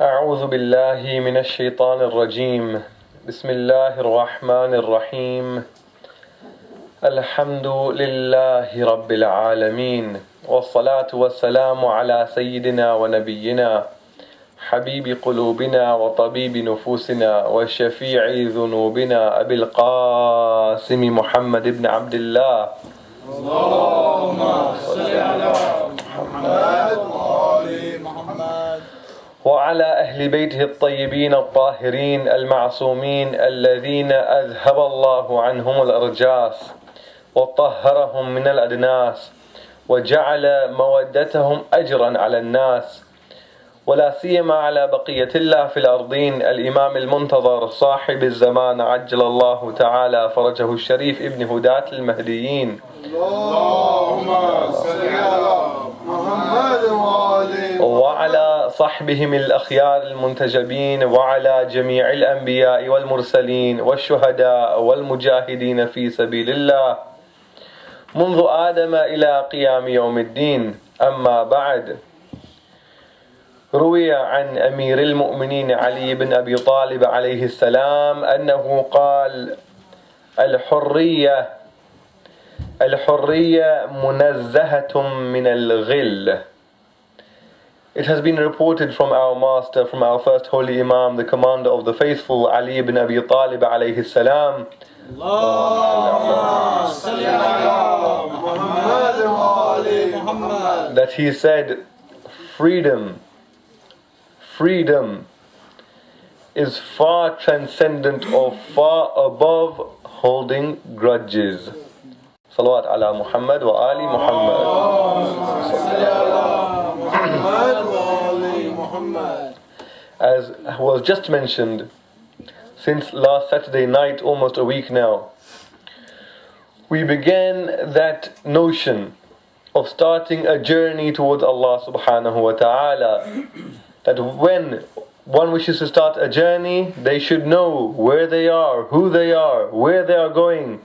أعوذ بالله من الشيطان الرجيم بسم الله الرحمن الرحيم الحمد لله رب العالمين والصلاة والسلام على سيدنا ونبينا حبيب قلوبنا وطبيب نفوسنا وشفيع ذنوبنا أبي القاسم محمد بن عبد الله اللهم صل على محمد وآل محمد وعلى أهل بيته الطيبين الطاهرين المعصومين الذين أذهب الله عنهم الأرجاس وطهرهم من الأدناس وجعل مودتهم أجرا على الناس ولا سيما على بقية الله في الأرضين الإمام المنتظر صاحب الزمان عجل الله تعالى فرجه الشريف ابن هداة المهديين اللهم صل على محمد وآل وعلى صحبهم الأخيار المنتجبين وعلى جميع الأنبياء والمرسلين والشهداء والمجاهدين في سبيل الله منذ آدم إلى قيام يوم الدين. أما بعد، روي عن أمير المؤمنين علي بن أبي طالب عليه السلام أنه قال: الحرية منزهة من الغل. It has been reported from our master, from our first holy Imam, the commander of the faithful, Ali ibn Abi Talib alayhi salam, اللهم صل على محمد وآل محمد that he said, freedom is far transcendent or far above holding grudges. Salawat ala Muhammad wa Ali Muhammad. As was just mentioned, since last Saturday night, almost a week now, we began that notion of starting a journey towards Allah subhanahu wa ta'ala, that when one wishes to start a journey, they should know where they are, who they are, where they are going.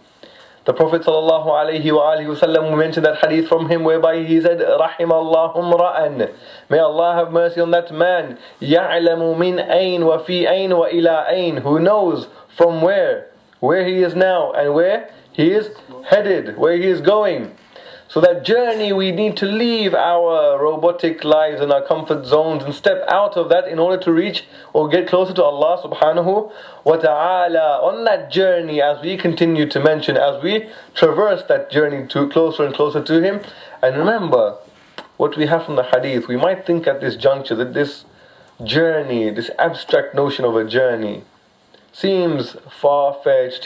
The Prophet sallallahu alayhi wa alihi wasallam, we mentioned that hadith from him whereby he said, Rahimallahu mra'an, may Allah have mercy on that man, ya'lamu min ayn wa fi ayn wa ila ayn, who knows from where he is now and where he is headed, where he is going. So that journey, we need to leave our robotic lives and our comfort zones and step out of that in order to reach or get closer to Allah subhanahu wa ta'ala. On that journey, as we continue to mention, as we traverse that journey to closer and closer to Him, and remember what we have from the hadith, we might think at this juncture that this journey, this abstract notion of a journey, seems far-fetched,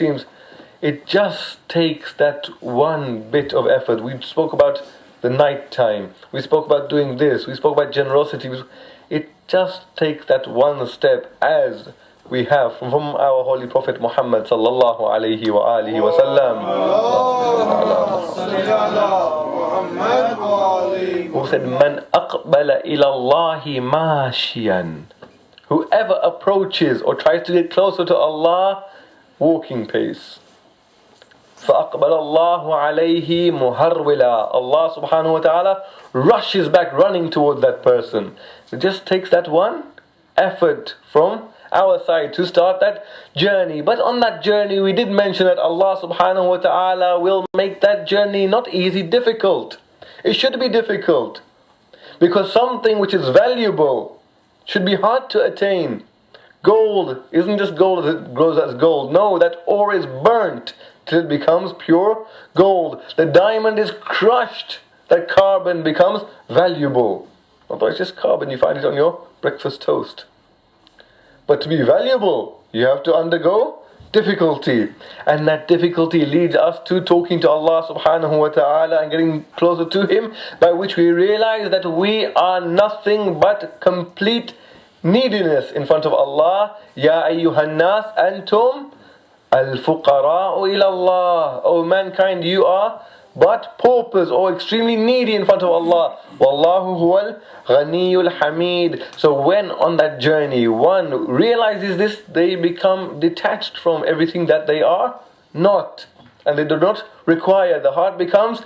it just takes that one bit of effort. We spoke about the night time. We spoke about doing this. We spoke about generosity. It just takes that one step, as we have from our Holy Prophet Muhammad sallallahu alayhi wa alihi wa sallam, who said, Man aqbala ila Allahi mashiyan. Whoever approaches or tries to get closer to Allah, walking pace. فَأَقْبَلَ اللَّهُ عَلَيْهِ مُهَرْوِلًا. Allah subhanahu wa ta'ala rushes back running towards that person. It just takes that one effort from our side to start that journey. But on that journey, we did mention that Allah subhanahu wa ta'ala will make that journey not easy, difficult. It should be difficult, because something which is valuable should be hard to attain. Gold isn't just gold as it grows as gold. No, that ore is burnt till it becomes pure gold. The diamond is crushed, that carbon becomes valuable. Although it's just carbon, you find it on your breakfast toast. But to be valuable, you have to undergo difficulty. And that difficulty leads us to talking to Allah subhanahu wa ta'ala and getting closer to Him, by which we realize that we are nothing but complete neediness in front of Allah. Ya ayyuhan nas antum al-fuqara'u ila Allah. O mankind, you are but paupers or extremely needy in front of Allah. Wallahu huwal ghaniyul hamid. So when on that journey one realizes this, they become detached from everything that they are not, and they do not require. The heart becomes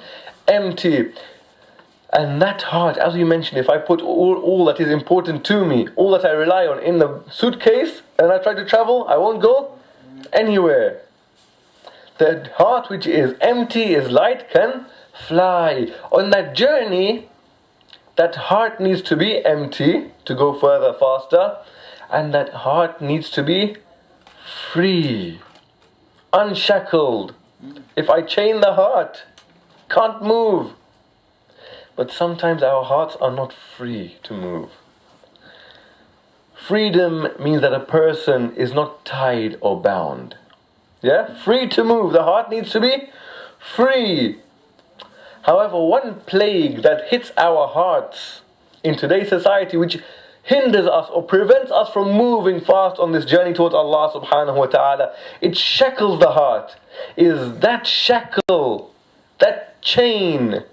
empty. And that heart, as we mentioned, if I put all that is important to me, all that I rely on in the suitcase, and I try to travel, I won't go anywhere. The heart which is empty, is light, can fly. On that journey, that heart needs to be empty to go further, faster. And that heart needs to be free, unshackled. If I chain the heart, can't move. But sometimes our hearts are not free to move. Freedom means that a person is not tied or bound. Yeah? Free to move. The heart needs to be free. However, one plague that hits our hearts in today's society, which hinders us or prevents us from moving fast on this journey towards Allah subhanahu wa ta'ala, it shackles the heart, is that shackle, that chain,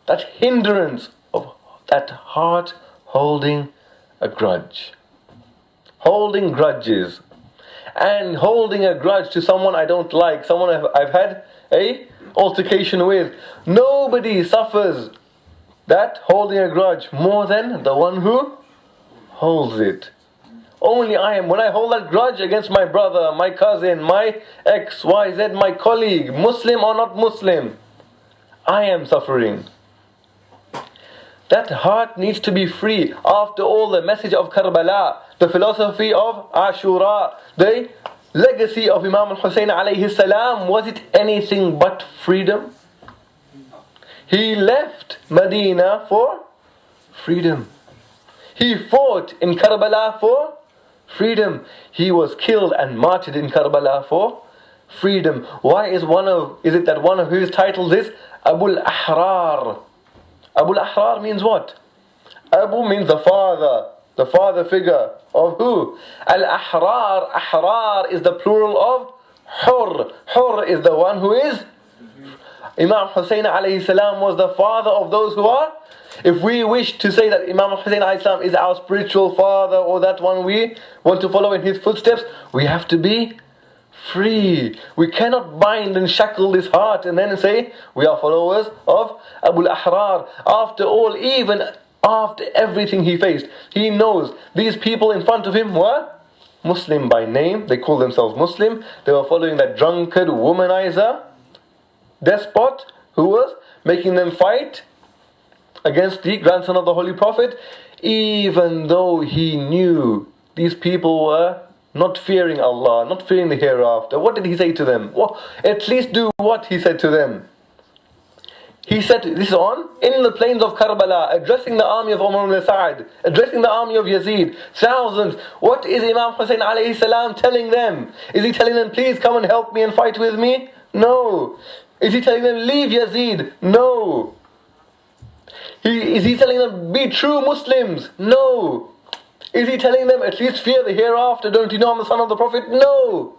that hindrance of that heart holding a grudge. Holding grudges. And holding a grudge to someone I don't like, someone I've had a altercation with. Nobody suffers that holding a grudge more than the one who holds it. Only I am. When I hold that grudge against my brother, my cousin, my X, Y, Z, my colleague, Muslim or not Muslim, I am suffering. That heart needs to be free. After all, the message of Kerbala, the philosophy of Ashura, the legacy of Imam Hussain alayhi salam, was it anything but freedom? He left Medina for freedom. He fought in Kerbala for freedom. He was killed and martyred in Kerbala for freedom. Why is it that one of his titles is Abu al-Ahrar? Abu al-Ahrar means what? Abu means the father figure of who? Al-Ahrar, Ahrar is the plural of Hur. Hur is the one who is. Imam Hussain alayhi salam was the father of those who are. If we wish to say that Imam Hussain alayhi salam is our spiritual father, or that one we want to follow in his footsteps, we have to be free. We cannot bind and shackle this heart and then say we are followers of Abu al-Ahrar. After all, even after everything he faced, he knows these people in front of him were Muslim by name. They call themselves Muslim. They were following that drunkard, womanizer, despot who was making them fight against the grandson of the Holy Prophet. Even though he knew these people were not fearing Allah, not fearing the hereafter, what did he say to them? Well, at least do what he said to them. He said, this is in the plains of Kerbala, addressing the army of Umar ibn Sa'd, addressing the army of Yazid, thousands. What is Imam Hussain alayhi salam telling them? Is he telling them, please come and help me and fight with me? No. Is he telling them, leave Yazid? No. Is he telling them, be true Muslims? No. Is he telling them, at least fear the hereafter? Don't you know I'm the son of the Prophet? No.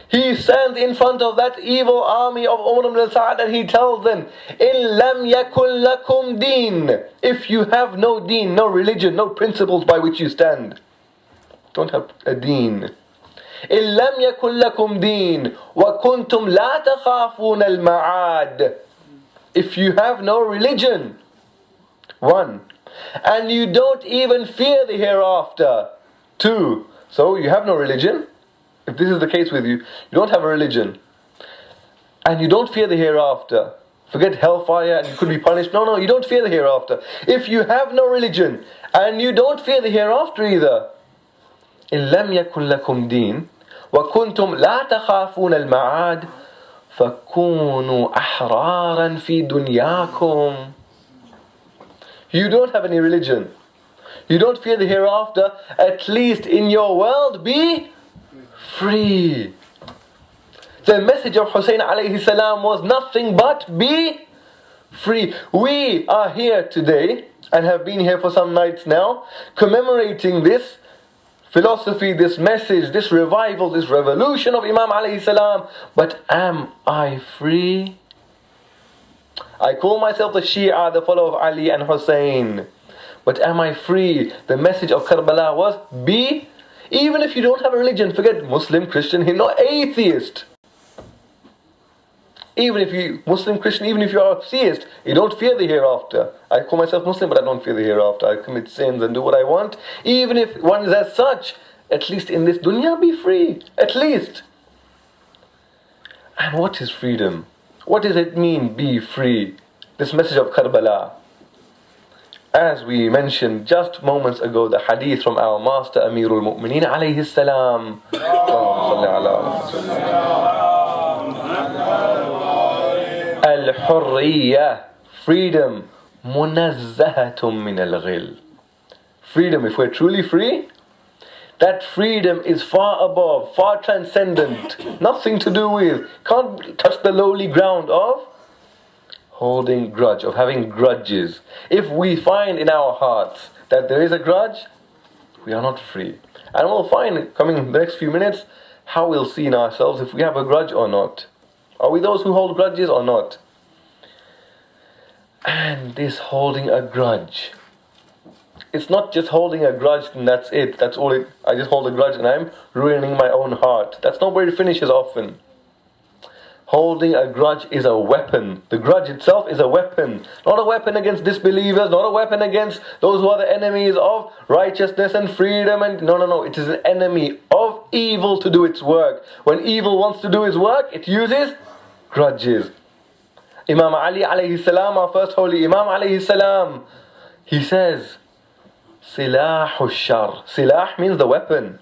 He stands in front of that evil army of Umar ibn Sa'd and he tells them, إِن لَمْ يَكُنْ لَكُمْ دِينٌ. If you have no deen, no religion, no principles by which you stand, don't have a deen. إِن لَمْ يَكُنْ لَكُمْ دِينٌ وَكُنْتُمْ لَا تَخَافُونَ الْمَعَادِ. If you have no religion, one, and you don't even fear the hereafter, two, so you have no religion. If this is the case with you, you don't have a religion, and you don't fear the hereafter. Forget hellfire and you could be punished. No, you don't fear the hereafter. If you have no religion, and you don't fear the hereafter either, إِن لَمْ يَكُنْ لَكُمْ دِينٌ وَكُنْتُمْ لَا تَخَافُونَ الْمَعَادِ فَكُونُوا أَحْرَارًا فِي دُنْيَاكُمْ. You don't have any religion, you don't fear the hereafter, at least in your world be free. The message of Hussain alayhi salam was nothing but be free. We are here today and have been here for some nights now, commemorating this philosophy, this message, this revival, this revolution of Imam alayhi salam. But am I free? I call myself the Shia, the follower of Ali and Hussain. But am I free? The message of Kerbala was be. Even if you don't have a religion, forget Muslim, Christian, Hindu, atheist. Even if you Muslim, Christian, even if you are a theist, you don't fear the hereafter. I call myself Muslim, but I don't fear the hereafter. I commit sins and do what I want. Even if one is as such, at least in this dunya, be free. At least. And what is freedom? What does it mean, be free? This message of Kerbala. As we mentioned just moments ago, the hadith from our master Amirul Mu'mineen alayhi salam. Al-Hurriya, freedom, munazzahatun min al-ghil. Freedom, if we're truly free, that freedom is far above, far transcendent, nothing to do with, can't touch the lowly ground of holding grudge, of having grudges. If we find in our hearts that there is a grudge, we are not free. And we'll find, coming in the next few minutes, how we'll see in ourselves if we have a grudge or not. Are we those who hold grudges or not? And this holding a grudge, it's not just holding a grudge and that's it. That's all it. I just hold a grudge and I'm ruining my own heart. That's not where it finishes often. Holding a grudge is a weapon. The grudge itself is a weapon. Not a weapon against disbelievers, not a weapon against those who are the enemies of righteousness and freedom. And no. It is an enemy of evil to do its work. When evil wants to do its work, it uses grudges. Imam Ali alayhi salam, our first holy Imam alayhi salam, he says, Silahu shar. Silah means the weapon.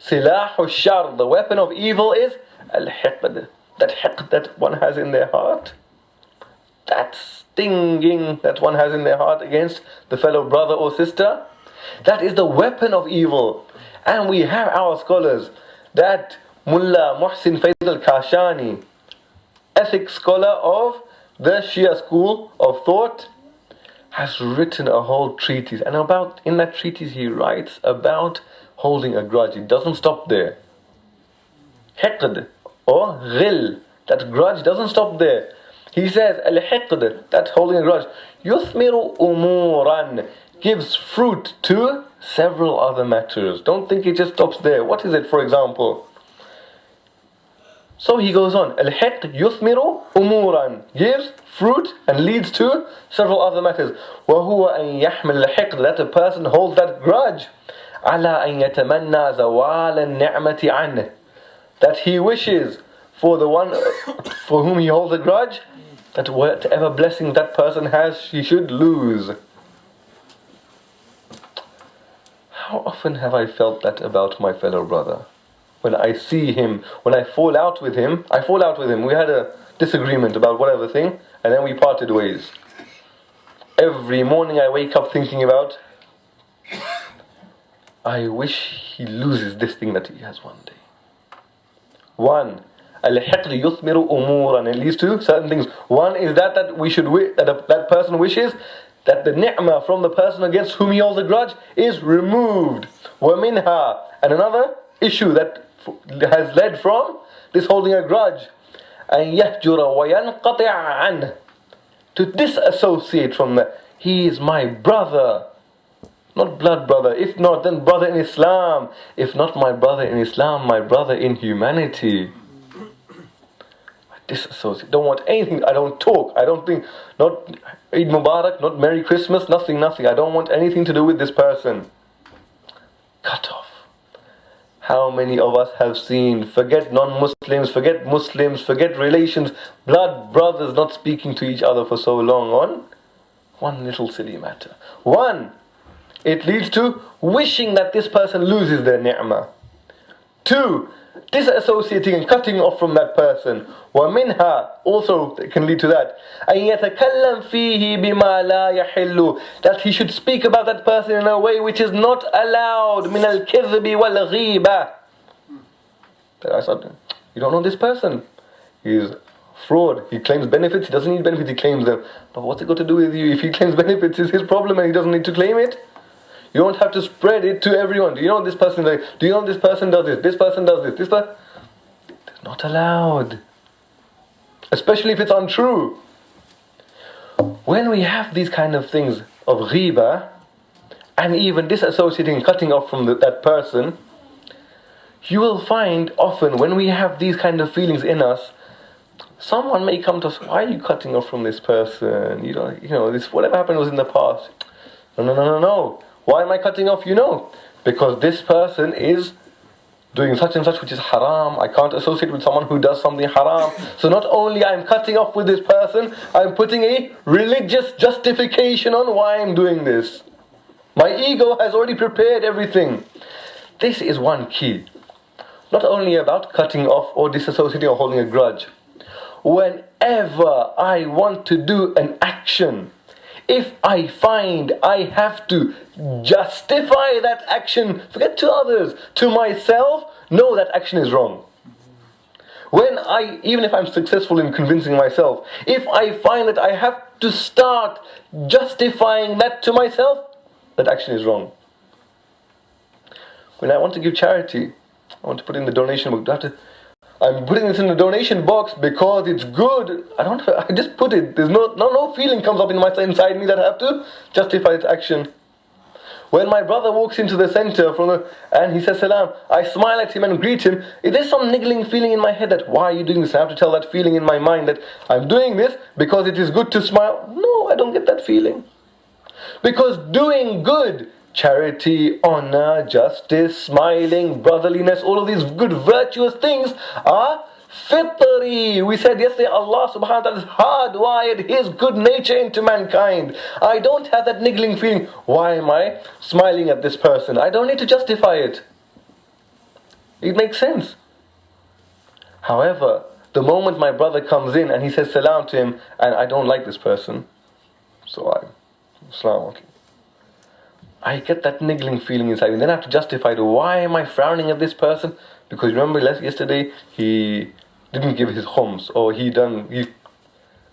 Silahu shar, the weapon of evil is al-hiqd. That hiqd that one has in their heart. That stinging that one has in their heart against the fellow brother or sister. That is the weapon of evil. And we have our scholars, that Mullah Muhsin Faisal al-Kashani, ethics scholar of the Shia school of thought, has written a whole treatise. And in that treatise he writes about holding a grudge. It doesn't stop there. Hiqd or ghil, that grudge doesn't stop there. He says, al-hiqd, that holding a grudge, yuthmiru umuran, gives fruit to several other matters. Don't think it just stops there. What is it, for example? So he goes on, al-hiqd yuthmiru umuran, gives fruit and leads to several other matters. وَهُوَ أَن يَحْمِلَ الْحِقْدَ, that a person holds that grudge, عَلَىٰ أَن يَتَمَنَّى زَوَالَ النِّعْمَةِ عَنْهِ, that he wishes for the one for whom he holds a grudge, that whatever blessing that person has, he should lose. How often have I felt that about my fellow brother? When I see him, when I fall out with him, we had a disagreement about whatever thing, and then we parted ways. Every morning I wake up thinking about, I wish he loses this thing that he has one day. One, al-hiqd yuthmiru umuran, it leads to certain things. One is that we should that person wishes that the ni'mah from the person against whom he holds a grudge is removed. وَمِنْهَا, and another issue that has led from this holding a grudge, أَن يَهْجُرَ وَيَنْقَطِعَ عَنْهُ, to disassociate from that. He is my brother. Not blood brother. If not, then brother in Islam. If not my brother in Islam, my brother in humanity. I disassociate. Don't want anything. I don't talk. I don't think. Not Eid Mubarak, not Merry Christmas, nothing. I don't want anything to do with this person. Cut off. How many of us have seen, forget non-Muslims, forget Muslims, forget relations, blood brothers not speaking to each other for so long on one little silly matter. One, it leads to wishing that this person loses their ni'mah. Two, disassociating and cutting off from that person. وَمِنْهَا, also it can lead to that. أَن يَتَكَلَّمْ فِيهِ بِمَا لَا يَحِلُّ, that he should speak about that person in a way which is not allowed. مِنَ الْكِذْبِ وَالْغِيبَةِ. I said, you don't know this person. He's fraud. He claims benefits. He doesn't need benefits. He claims them. But what's it got to do with you? If he claims benefits, it's his problem and he doesn't need to claim it. You don't have to spread it to everyone. Do you know this person? Do you know this person does this? This person does this. This person. It's not allowed. Especially if it's untrue. When we have these kind of things of ghiba, and even disassociating, cutting off from that person, you will find often when we have these kind of feelings in us, Someone may come to us, why are you cutting off from this person? This whatever happened was in the past. No. Why am I cutting off? Because this person is doing such and such which is haram. I can't associate with someone who does something haram. So not only I'm cutting off with this person, I'm putting a religious justification on why I'm doing this. My ego has already prepared everything. This is one key. Not only about cutting off or disassociating or holding a grudge. Whenever I want to do an action, if I find I have to justify that action, forget to others, to myself, no, that action is wrong. Even if I'm successful in convincing myself, if I find that I have to start justifying that to myself, that action is wrong. When I want to give charity, I want to put in the donation book. I'm putting this in the donation box because it's good. I just put it. There's no feeling comes up inside me that I have to justify its action. When my brother walks into the center and he says salam, I smile at him and greet him. There's some niggling feeling in my head that why are you doing this? I have to tell that feeling in my mind that I'm doing this because it is good to smile. No, I don't get that feeling. Because doing good, charity, honor, justice, smiling, brotherliness, all of these good virtuous things are fitri. We said yesterday Allah subhanahu wa ta'ala has hardwired His good nature into mankind. I don't have that niggling feeling, why am I smiling at this person? I don't need to justify it. It makes sense. However, the moment my brother comes in and he says salam to him and I don't like this person, so I get that niggling feeling inside and then I have to justify it. Why am I frowning at this person? Because remember yesterday he didn't give his khums, or he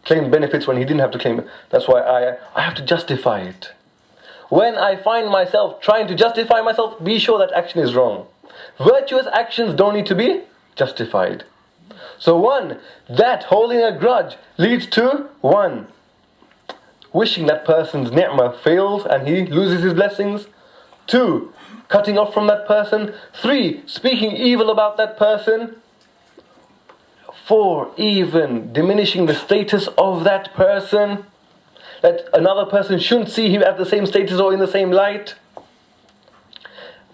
claimed benefits when he didn't have to claim. That's why I have to justify it. When I find myself trying to justify myself, be sure that action is wrong. Virtuous actions don't need to be justified. So that holding a grudge leads to wishing that person's ni'mah fails and he loses his blessings. 2, cutting off from that person. 3, speaking evil about that person. 4, even diminishing the status of that person. That another person shouldn't see him at the same status or in the same light.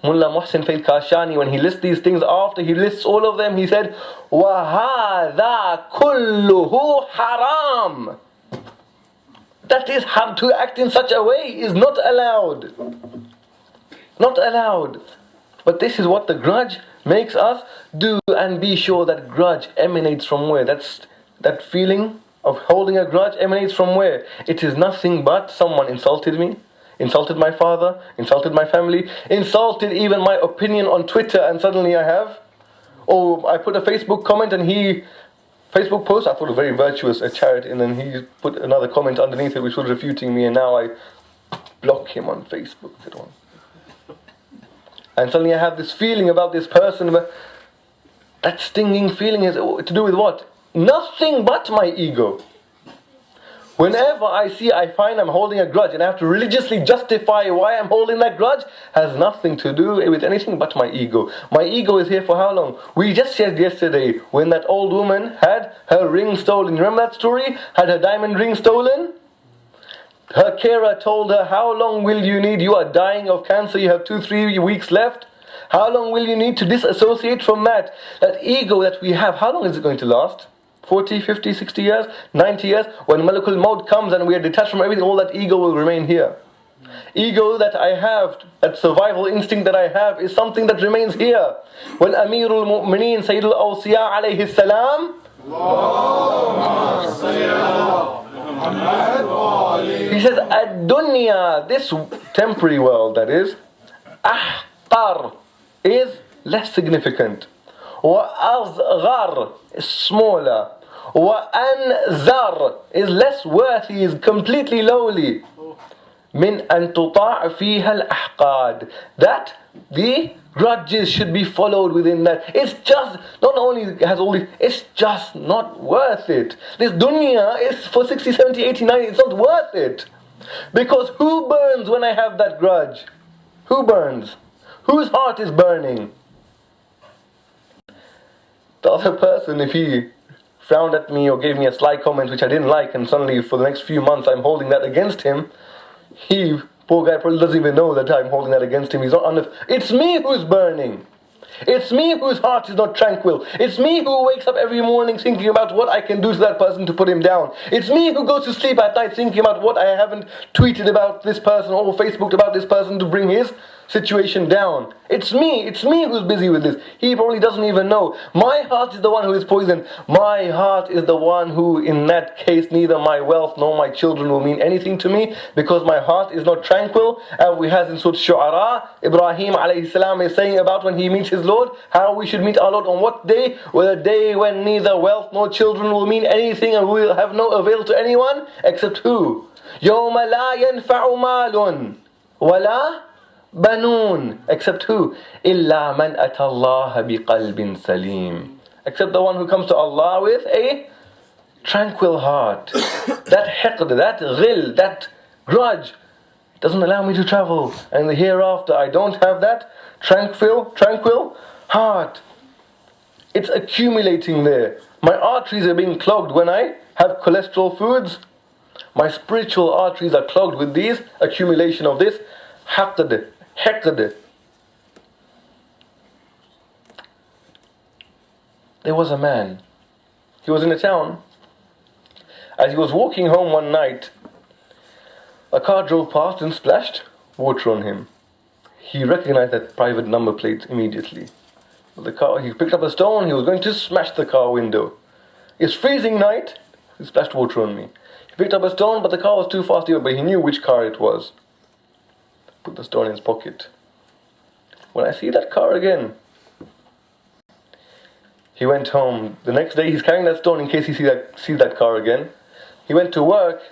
Mullah Muhsin Faith Kashani, when he lists these things, after he lists all of them, he said, وَهَذَا كُلُّهُ haram. That is, how to act in such a way is not allowed. Not allowed. But this is what the grudge makes us do, and be sure that grudge emanates from where? That feeling of holding a grudge emanates from where? It is nothing but someone insulted me, insulted my father, insulted my family, insulted even my opinion on Twitter, and suddenly I put a Facebook comment and Facebook post, I thought it was very virtuous, a charity, and then he put another comment underneath it which was refuting me, and now I block him on Facebook. And suddenly I have this feeling about this person, that stinging feeling is to do with what? Nothing but my ego. Whenever I find I'm holding a grudge and I have to religiously justify why I'm holding that grudge, has nothing to do with anything but my ego. My ego is here for how long? We just said yesterday, when that old woman had her ring stolen. Remember that story? Had her diamond ring stolen? Her carer told her, how long will you need? You are dying of cancer, you have 2-3 weeks left. How long will you need to disassociate from that? That ego that we have, how long is it going to last? 40, 50, 60 years, 90 years? When Malakul Maut comes and we are detached from everything, all that ego will remain here. Ego that I have, that survival instinct that I have, is something that remains here. When Amirul Mu'mineen Sayyidul Awsiya alayhi salam, he says, Ad-dunya, this temporary world that is, ahqar, is less significant. Wa-azghar, is smaller. Wa-anzar, is less worthy, is completely lowly. Min an tuta' fiha al-ahqad, that the grudges should be followed within that. It's just, not only has all these, it's just not worth it. This dunya is for 60, 70, 80, 90, it's not worth it. Because who burns when I have that grudge? Who burns? Whose heart is burning? The other person, if he frowned at me or gave me a sly comment which I didn't like, and suddenly for the next few months I'm holding that against him, he, poor guy, probably doesn't even know that I'm holding that against him. He's not it's me who's burning. It's me whose heart is not tranquil. It's me who wakes up every morning thinking about what I can do to that person to put him down. It's me who goes to sleep at night thinking about what I haven't tweeted about this person or Facebooked about this person to bring his situation down. It's me who's busy with this. He probably doesn't even know. My heart is the one who is poisoned. My heart is the one who, in that case, neither my wealth nor my children will mean anything to me, because my heart is not tranquil. As we have in Surah Shu'ara, Ibrahim alayhi salam is saying about when he meets his Lord, how we should meet our Lord on what day? Well, a day when neither wealth nor children will mean anything, and we will have no avail to anyone except who? يَوْمَ لَا يَنْفَعُ مَالٌ وَلَا Banun, except who? Illa man atallaha biqalbin salim. Except the one who comes to Allah with a tranquil heart. That hiqd, that ghil, that grudge doesn't allow me to travel. And the hereafter I don't have that tranquil heart. It's accumulating there. My arteries are being clogged when I have cholesterol foods. My spiritual arteries are clogged with these accumulation of this haqd. There was a man. He was in a town. As he was walking home one night, a car drove past and splashed water on him. He recognized that private number plate immediately. He picked up a stone. He was going to smash the car window. It's freezing night. He splashed water on me. He picked up a stone, but the car was too fast, but he knew which car it was. Put the stone in his pocket. When I see that car again, he went home. The next day he's carrying that stone in case he sees that car again. He went to work.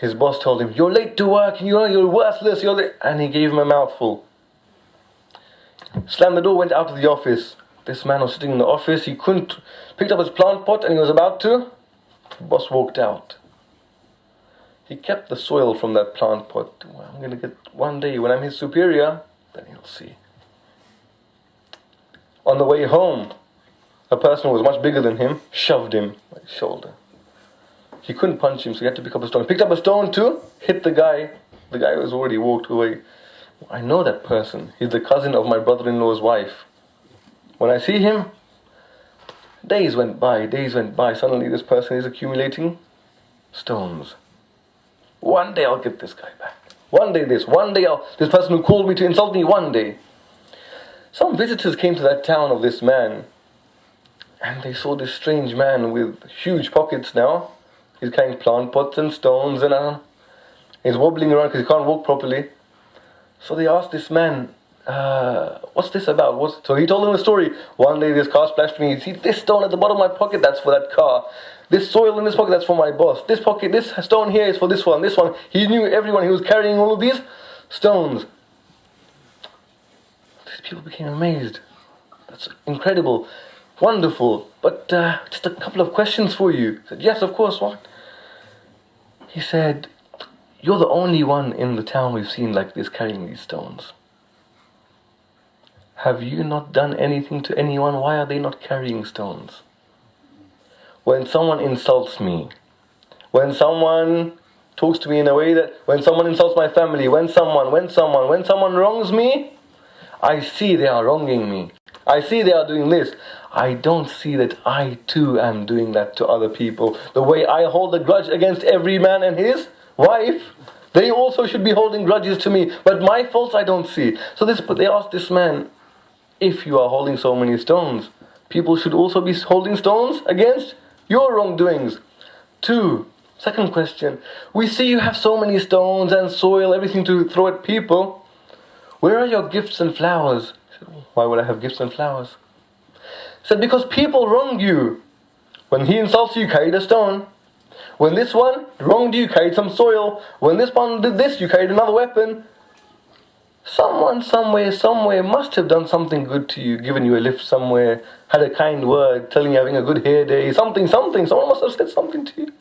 His boss told him, "You're late to work, you're worthless, and he gave him a mouthful. Slammed the door, went out of the office. This man was sitting in the office. He picked up his plant pot and he was about to. The boss walked out. He kept the soil from that plant pot. Well, I'm going to get one day when I'm his superior, then he'll see. On the way home, a person who was much bigger than him shoved him by his shoulder. He couldn't punch him, so he had to pick up a stone. He picked up a stone to hit the guy. The guy was already walked away. I know that person. He's the cousin of my brother-in-law's wife. When I see him, days went by. Suddenly this person is accumulating stones. One day I'll get this guy back. One day this person who called me to insult me, one day. Some visitors came to that town of this man, and they saw this strange man with huge pockets now. He's carrying plant pots and stones, and he's wobbling around because he can't walk properly. So they asked this man, what's this about? So he told them the story. One day this car splashed me. See this stone at the bottom of my pocket, that's for that car. This soil in this pocket, that's for my boss. This stone here is for this one. He knew everyone. He was carrying all of these stones. These people became amazed. That's incredible, wonderful. But just a couple of questions for you. I said, yes, of course. What? He said, you're the only one in the town we've seen like this carrying these stones. Have you not done anything to anyone? Why are they not carrying stones? When someone insults me, when someone talks to me in a way that, when someone insults my family, when someone wrongs me, I see they are wronging me. I see they are doing this. I don't see that I too am doing that to other people. The way I hold a grudge against every man and his wife, they also should be holding grudges to me. But my faults I don't see. So they asked this man, if you are holding so many stones, people should also be holding stones against your wrongdoings. Second question. We see you have so many stones and soil, everything to throw at people. Where are your gifts and flowers? I said, why would I have gifts and flowers? He said, because people wronged you. When he insults you, you carried a stone. When this one wronged you, you carried some soil. When this one did this, you carried another weapon. Someone, somewhere must have done something good to you, given you a lift somewhere, had a kind word, telling you having a good hair day, something. Someone must have said something to you.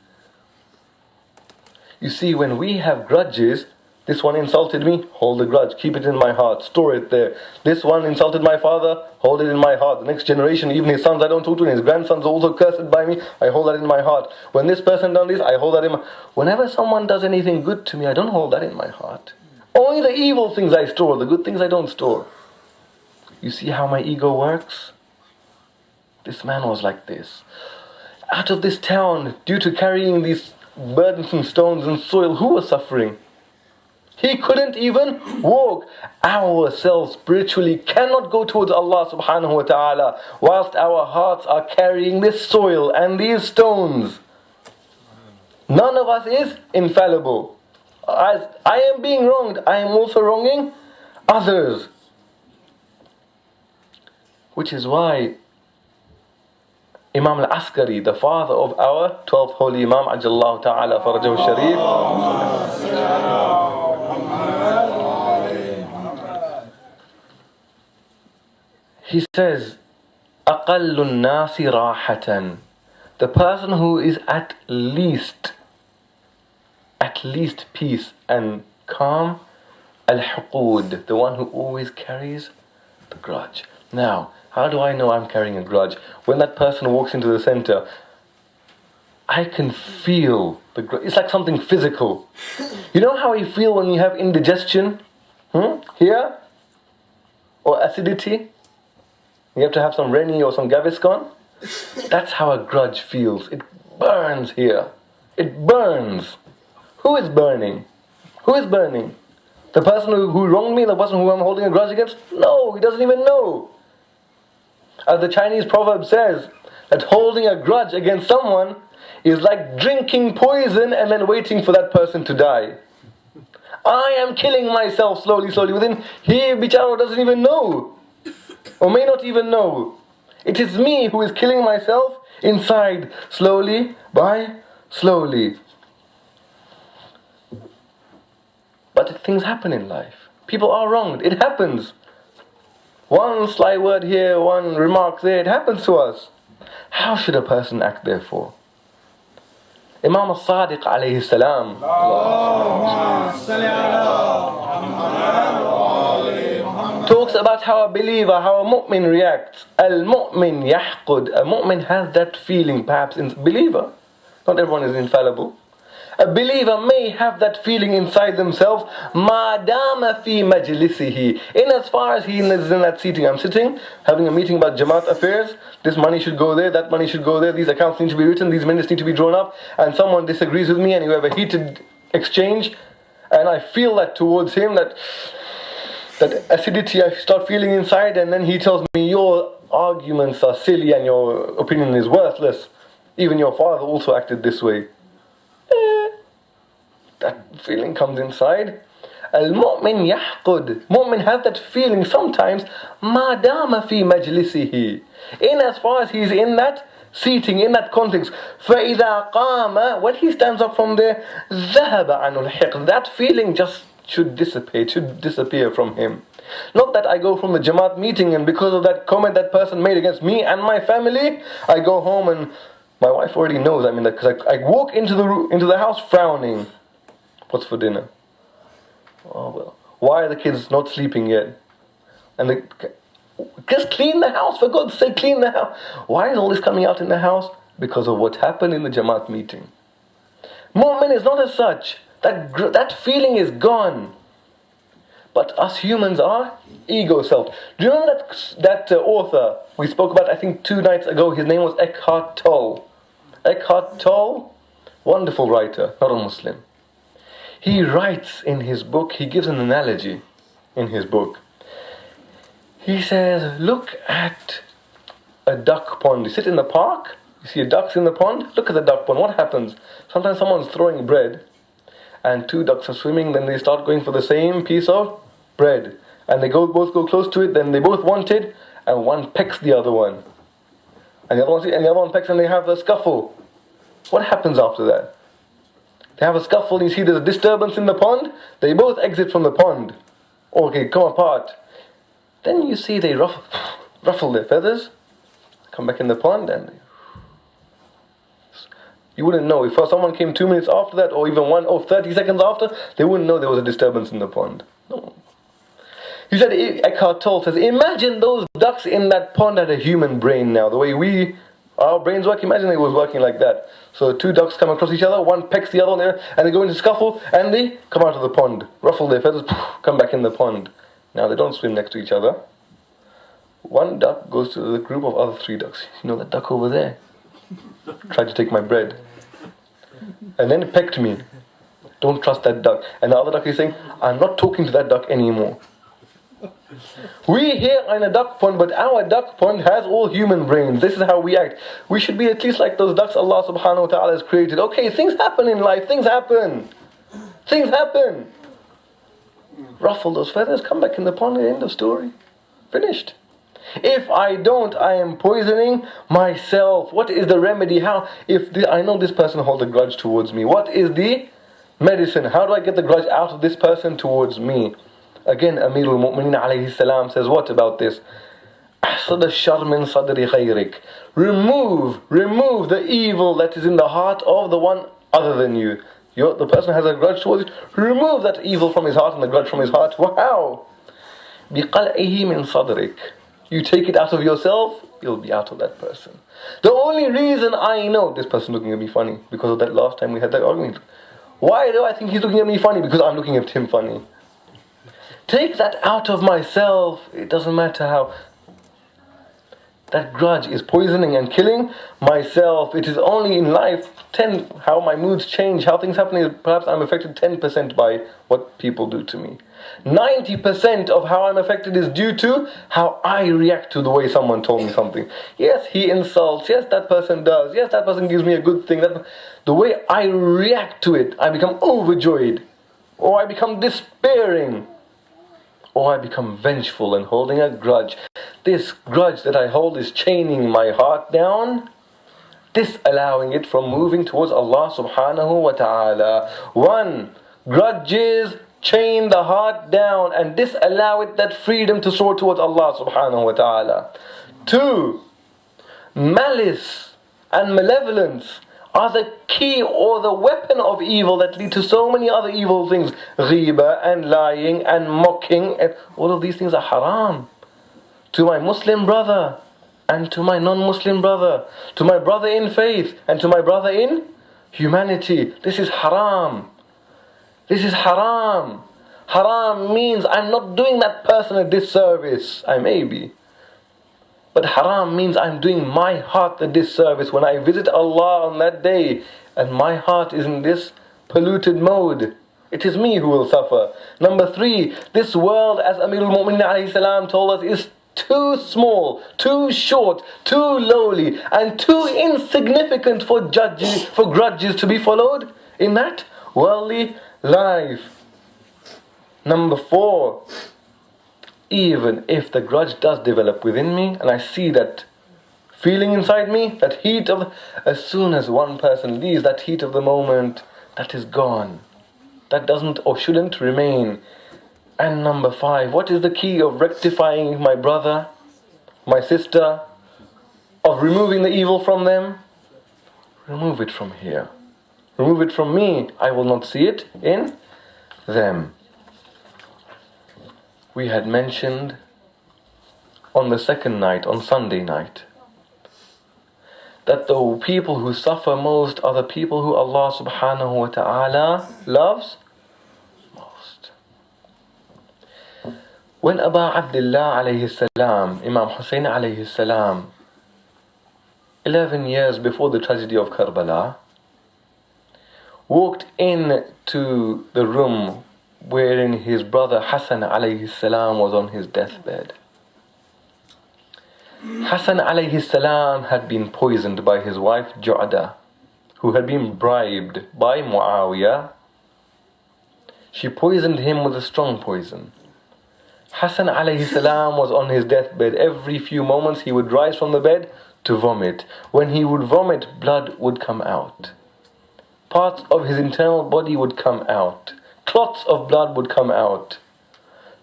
You see, when we have grudges, This one insulted me, hold the grudge, keep it in my heart, store it there. This one insulted my father, hold it in my heart. The next generation, even his sons I don't talk to, and his grandsons are also cursed by me, I hold that in my heart. When this person done this, I hold that in my... Whenever someone does anything good to me, I don't hold that in my heart. Only the evil things I store, the good things I don't store. You see how my ego works? This man was like this. Out of this town, due to carrying these burdensome stones and soil, who was suffering? He couldn't even walk. Ourselves spiritually cannot go towards Allah subhanahu wa ta'ala whilst our hearts are carrying this soil and these stones. None of us is infallible. As I am being wronged, I am also wronging others. Which is why Imam al-Askari, the father of our 12th holy Imam, Ajallahu ta'ala farajahu sharif, he says, أَقَلُّ النَّاسِ رَاحَةً. The person who is at least peace and calm, al-huqud, the one who always carries the grudge. Now, how do I know I'm carrying a grudge? When that person walks into the center, I can feel the grudge. It's like something physical. You know how you feel when you have indigestion? Here? Or acidity? You have to have some Rennie or some Gaviscon? That's how a grudge feels. It burns here. It burns. Who is burning? Who is burning? The person who wronged me, the person who I'm holding a grudge against? No, he doesn't even know. As the Chinese proverb says, that holding a grudge against someone is like drinking poison and then waiting for that person to die. I am killing myself slowly. Within, he, bicharo, doesn't even know. Or may not even know. It is me who is killing myself inside, slowly by slowly. But things happen in life. People are wronged. It happens. One sly word here, one remark there, it happens to us. How should a person act therefore? Imam al-Sadiq alayhi salam talks about how a believer, how a mu'min reacts. Al-mu'min yahqud. A mu'min has that feeling, perhaps in believer. Not everyone is infallible. A believer may have that feeling inside themselves. Ma dama fi majlisihi. In as far as he is in that seating. I'm sitting, having a meeting about Jamaat affairs. This money should go there, that money should go there. These accounts need to be written, these minutes need to be drawn up. And someone disagrees with me and you have a heated exchange. And I feel that towards him, that acidity I start feeling inside. And then he tells me, your arguments are silly and your opinion is worthless. Even your father also acted this way. That feeling comes inside. Al-mu'min yahqud. Mu'min has that feeling sometimes. Ma dama fi majlisihi. In as far as he's in that seating, in that context. فَإِذَا قَامَ. When he stands up from there, ذَهَبَ عَنُ الْحِقْدِ. That feeling just should dissipate, should disappear from him. Not that I go from the Jamaat meeting and because of that comment that person made against me and my family, I go home and my wife already knows I'm in that, because I walk into the house frowning. What's for dinner? Oh well. Why are the kids not sleeping yet? And just clean the house, for God's sake, clean the house. Why is all this coming out in the house? Because of what happened in the Jamaat meeting. Mu'min is not as such. That feeling is gone. But us humans are ego self. Do you remember that author we spoke about, I think 2 nights ago? His name was Eckhart Tolle. Eckhart Tolle, wonderful writer, not a Muslim. He writes in his book, he gives an analogy in his book. He says, look at a duck pond. You sit in the park, you see ducks in the pond, look at the duck pond. What happens? Sometimes someone's throwing bread and 2 ducks are swimming, then they start going for the same piece of bread. And they both go close to it, then they both want it, and one pecks the other one. And the other one pecks and they have a scuffle. What happens after that? They have a scuffle, you see there's a disturbance in the pond, they both exit from the pond. Okay, come apart. Then you see they ruffle their feathers, come back in the pond and You wouldn't know. If someone came 2 minutes after that, or even 1 or 30 seconds after, they wouldn't know there was a disturbance in the pond. No. He said, Eckhart Tolle says, imagine those ducks in that pond had a human brain now. The way our brains work, imagine it was working like that. So 2 ducks come across each other, one pecks the other one, and they go into scuffle, and they come out of the pond, ruffle their feathers, come back in the pond. Now they don't swim next to each other. One duck goes to the group of other 3 ducks. You know that duck over there? Tried to take my bread. And then it pecked me. Don't trust that duck. And the other duck is saying, I'm not talking to that duck anymore. We here are in a duck pond, but our duck pond has all human brains. This is how we act. We should be at least like those ducks Allah subhanahu wa ta'ala has created. Okay, things happen in life. Things happen. Things happen. Ruffle those feathers, come back in the pond, end of story. Finished. If I don't, I am poisoning myself. What is the remedy? I know this person holds a grudge towards me. What is the medicine? How do I get the grudge out of this person towards me? Again, Amirul Mu'mineen alayhi salam says what about this? أحصد الشر من صدر خيرك. Remove the evil that is in the heart of the one other than you. The person has a grudge towards you. Remove that evil from his heart and the grudge from his heart. How? بقلعه من صدرك. You take it out of yourself, you'll be out of that person. The only reason I know this person looking at me funny, because of that last time we had that argument. Why do I think he's looking at me funny? Because I'm looking at him funny. Take that out of myself. It doesn't matter how. That grudge is poisoning and killing myself. It is only in life, how my moods change, how things happen is perhaps I'm affected 10% by what people do to me. 90% of how I'm affected is due to how I react to the way someone told me something. Yes, he insults. Yes, that person does. Yes, that person gives me a good thing. The way I react to it, I become overjoyed. Or I become despairing. Or I become vengeful and holding a grudge. This grudge that I hold is chaining my heart down, disallowing it from moving towards Allah subhanahu wa ta'ala. 1. Grudges chain the heart down and disallow it that freedom to soar towards Allah subhanahu wa ta'ala. 2. Malice and malevolence are the key or the weapon of evil that lead to so many other evil things. Ghiba and lying and mocking, and all of these things are haram. To my Muslim brother and to my non-Muslim brother, to my brother in faith and to my brother in humanity. This is haram. This is haram. Haram means I'm not doing that person a disservice. I may be. But haram means I'm doing my heart a disservice when I visit Allah on that day and my heart is in this polluted mode. It is me who will suffer. Number 3, this world, as Amirul Mu'mineen alayhi salam told us, is too small, too short, too lowly, and too insignificant for grudges to be followed in that worldly life. Number 4, even if the grudge does develop within me and I see that feeling inside me, that heat as soon as one person leaves, that heat of the moment, that is gone. That doesn't or shouldn't remain. And number 5, what is the key of rectifying my brother, my sister, of removing the evil from them? Remove it from here. Remove it from me. I will not see it in them. We had mentioned on the second night, on Sunday night, that the people who suffer most are the people who Allah subhanahu wa ta'ala loves most. When Abu Abdullah alayhi salam, Imam Hussain alayhi salam, 11 years before the tragedy of Kerbala, walked into the room wherein his brother Hassan alayhi salam was on his deathbed. Hassan alayhi salam had been poisoned by his wife Ju'ada, who had been bribed by Muawiyah. She poisoned him with a strong poison. Hassan alayhi salam was on his deathbed. Every few moments he would rise from the bed to vomit. When he would vomit, blood would come out. Parts of his internal body would come out. Clots of blood would come out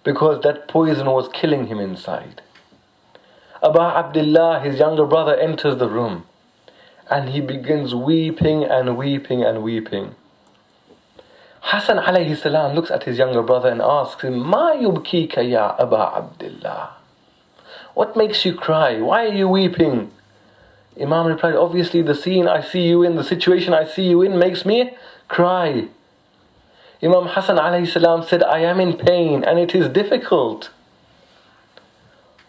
because that poison was killing him inside. Abu Abdullah, his younger brother, enters the room And he begins weeping and weeping and weeping. Hassan alayhi salam looks at his younger brother and asks him, Ma yubkika ya Aba Abdullah? What makes you cry? Why are you weeping? Imam replied, obviously the scene I see you in, the situation I see you in makes me cry. Imam Hassan alayhi salam said, I am in pain and it is difficult.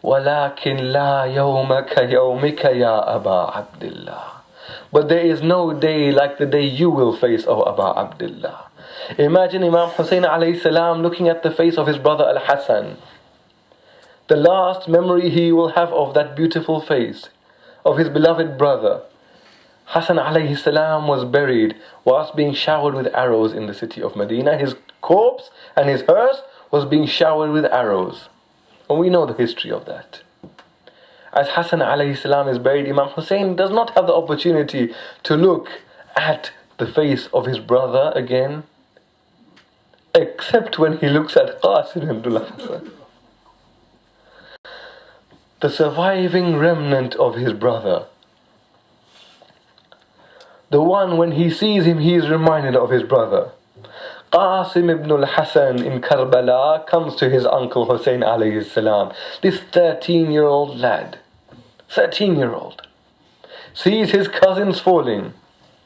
وَلَكِنْ لَا يَوْمَ كَيَوْمِكَ يَا أَبَا Abdullah. But there is no day like the day you will face, O Aba Abdullah. Imagine Imam Hussain alayhi salam looking at the face of his brother Al-Hassan. The last memory he will have of that beautiful face, of his beloved brother. Hassan alayhi salam was buried whilst being showered with arrows in the city of Medina. His corpse and his hearse was being showered with arrows. And we know the history of that. As Hassan alayhi salam is buried, Imam Hussain does not have the opportunity to look at the face of his brother again, except when he looks at Qasim ibn al-Hassan, the surviving remnant of his brother. The one, when he sees him, he is reminded of his brother. Qasim ibn al-Hassan in Kerbala comes to his uncle Hussain alayhi salam. This 13-year-old lad, 13-year-old, sees his cousins falling,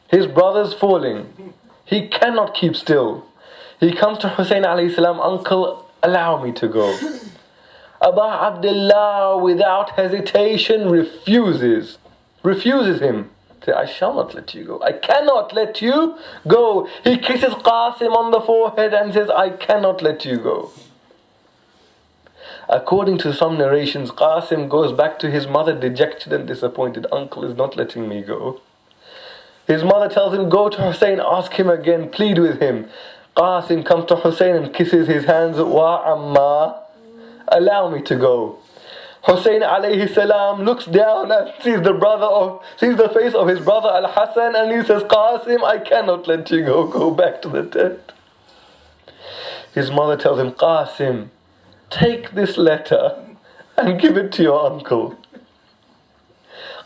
his brothers falling. He cannot keep still. He comes to Hussain alayhi salam, uncle, allow me to go. Aba Abdullah, without hesitation, refuses him. Say, I shall not let you go. I cannot let you go. He kisses Qasim on the forehead and says, I cannot let you go. According to some narrations, Qasim goes back to his mother dejected and disappointed. Uncle is not letting me go. His mother tells him, go to Hussain, ask him again, plead with him. Qasim comes to Hussain and kisses his hands. Wa amma, allow me to go. Hussain alayhi salam looks down and sees the face of his brother Al-Hassan, and he says, Qasim, I cannot let you go. Go back to the tent. His mother tells him, Qasim, take this letter and give it to your uncle.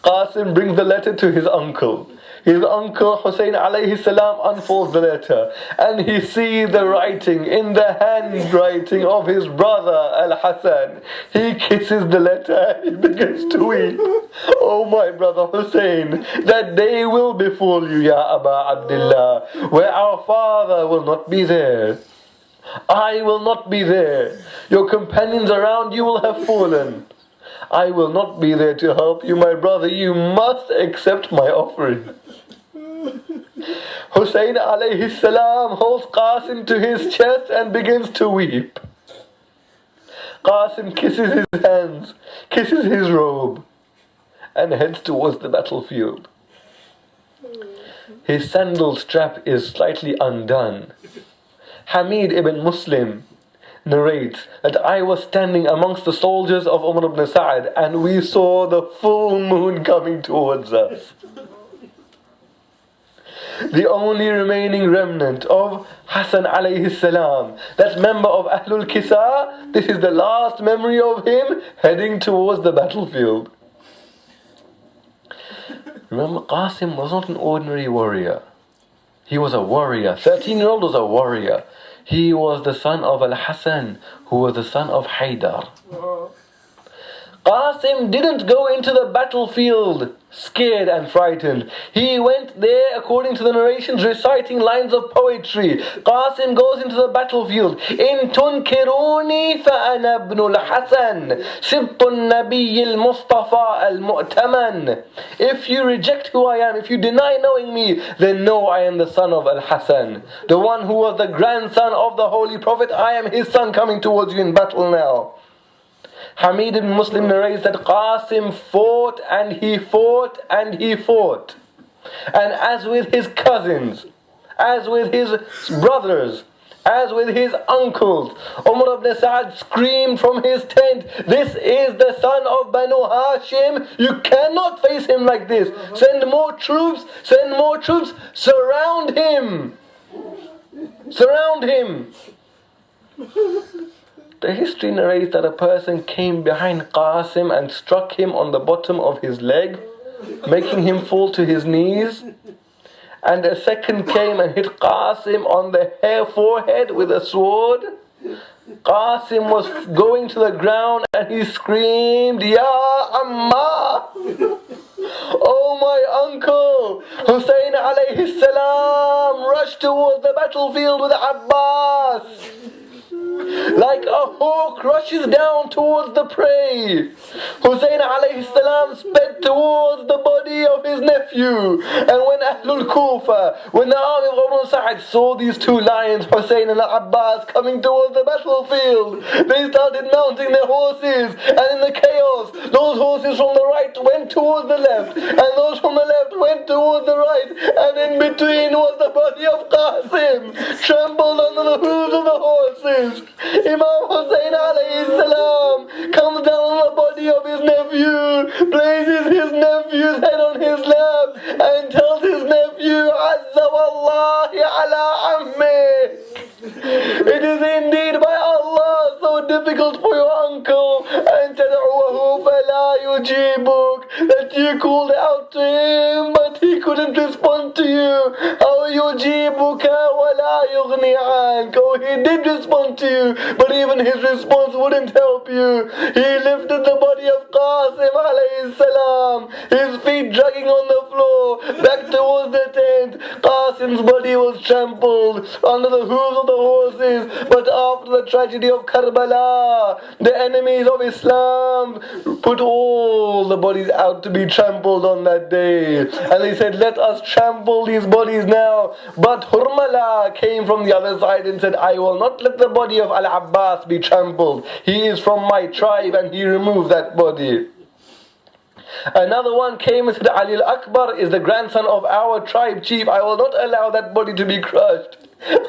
Qasim brings the letter to his uncle. His uncle Hussain alayhi salam unfolds the letter and he sees the writing in the handwriting of his brother Al-Hassan. He kisses the letter and he begins to weep. Oh my brother Hussain, that day will befall you, Ya Aba Abdullah, where our father will not be there. I will not be there. Your companions around you will have fallen. I will not be there to help you, my brother. You must accept my offering. Hussain alayhi salam holds Qasim to his chest and begins to weep. Qasim kisses his hands, kisses his robe, and heads towards the battlefield. His sandal strap is slightly undone. Hamid ibn Muslim narrates that I was standing amongst the soldiers of Umar ibn Sa'ad and we saw the full moon coming towards us. The only remaining remnant of Hassan alayhi salam, that member of Ahlul Kisa, this is the last memory of him heading towards the battlefield. Remember, Qasim was not an ordinary warrior. He was a warrior. 13-year-old was a warrior. He was the son of Al-Hassan, who was the son of Haydar. Qasim didn't go into the battlefield scared and frightened. He went there, according to the narrations, reciting lines of poetry. Qasim goes into the battlefield. In tunkiruni fa'ana ibn al-Hasan, sibtun nabiy al-Mustafa al-Mu'taman. If you reject who I am, if you deny knowing me, then know I am the son of Al-Hasan, the one who was the grandson of the Holy Prophet. I am his son coming towards you in battle now. Hamid ibn Muslim narrates that Qasim fought and he fought and he fought. And as with his cousins, as with his brothers, as with his uncles, Umar ibn Sa'ad screamed from his tent, this is the son of Banu Hashim, you cannot face him like this. Send more troops, surround him. Surround him. The history narrates that a person came behind Qasim and struck him on the bottom of his leg making him fall to his knees. And a second came and hit Qasim on the forehead with a sword. Qasim was going to the ground and he screamed, Ya Amma! Oh my uncle! Hussain alayhi salam rushed towards the battlefield with Abbas. Like a hawk rushes down towards the prey. Hussain alayhi salam sped towards the body of his nephew. And when Ahlul Kufa, when the army of Ibn Sa'd saw these two lions, Hussain and Abbas, coming towards the battlefield, they started mounting their horses. And in the chaos, those horses from the right went towards the left, and those from the left went towards the right. And in between was the body of Qasim, trampled under the hooves of the horses. Imam Hussain alayhi salam comes down on the body of his nephew, places his nephew's head on his lap, and tells his nephew, Azza wallahi ala ammi. It is indeed by Allah so difficult for your uncle, and tad'uhu fala yujibuk, that you called out to him, but he couldn't respond to you. How yujibuka wala yughni ank. Oh, he did respond to you, but even his response wouldn't help you. He lifted the body of Qasim alayhi salam, his feet dragging on the floor, back towards the tent. Qasim's body was trampled under the hooves of the horses. But after the tragedy of Kerbala, the enemies of Islam put all the bodies out to be trampled on that day. And they said, let us trample these bodies now. But Hurmala came from the other side and said, I will not let the body of Al-Abbas be trampled. He is from my tribe, and he removed that body. Another one came and said, Ali al-Akbar is the grandson of our tribe chief. I will not allow that body to be crushed.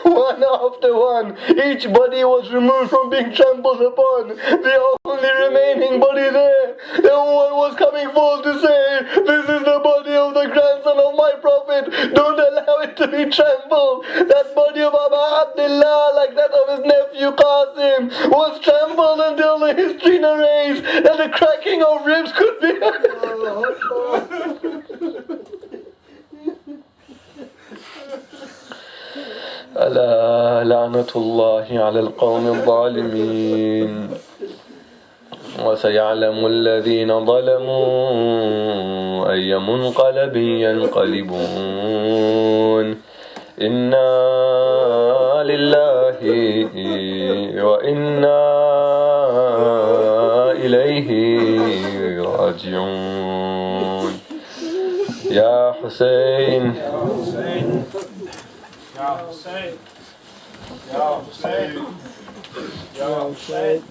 One after one, each body was removed from being trampled upon. The only remaining body there, everyone was coming forth to say, this is the body of the grandson of my prophet. Don't allow it to be trampled. That body of Abu Abdullah, like that of his nephew Qasim, was trampled until the history narrates that the cracking of ribs could be ألا لعنة الله على القوم الظالمين وسيعلم الذين ظلموا أي منقلب ينقلبون إنا لله وإنا إليه راجعون يا حسين Ya Hussain, Ya Hussain, Ya Hussain.